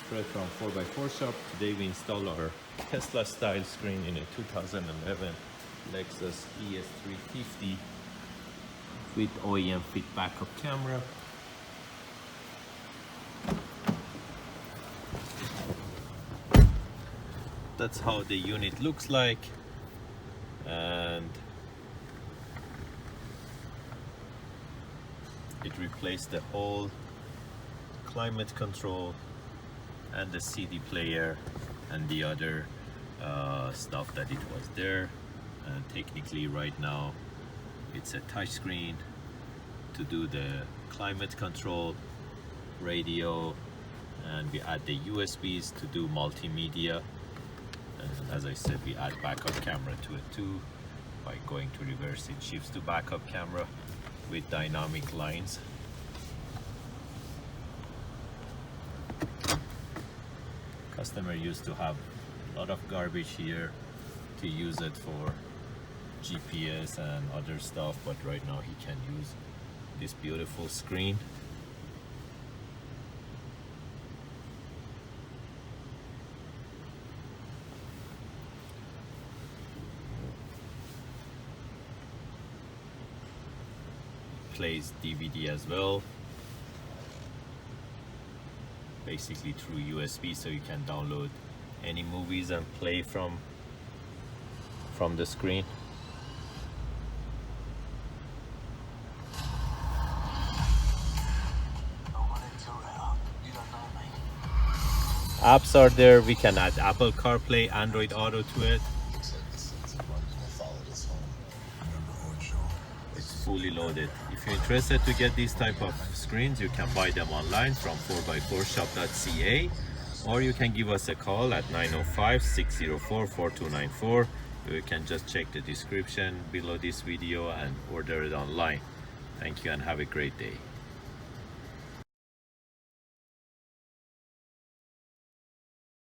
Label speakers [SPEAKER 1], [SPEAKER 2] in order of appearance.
[SPEAKER 1] Fred from 4x4 Shop. Today we install our Tesla style screen in a 2011 Lexus ES350 with OEM fit backup camera. That's how the unit looks like, and it replaced the whole climate control and the CD player and the other stuff that it was there. And technically right now it's a touch screen to do the climate control, radio, and we add the USBs to do multimedia. And as I said, we add backup camera to it too. By going to reverse, it shifts to backup camera with dynamic lines. Customer used to have a lot of garbage here to use it for GPS and other stuff, but right now he can use this beautiful screen. Plays DVD as well, basically through USB, so you can download any movies and play from the screen. Apps are there. We can add Apple CarPlay, Android Auto to it. It's fully loaded. If you're interested to get these type of screens, you can buy them online from 4x4shop.ca, or you can give us a call at 905-604-4294. You can just check the description below this video and order it online. Thank you and have a great day.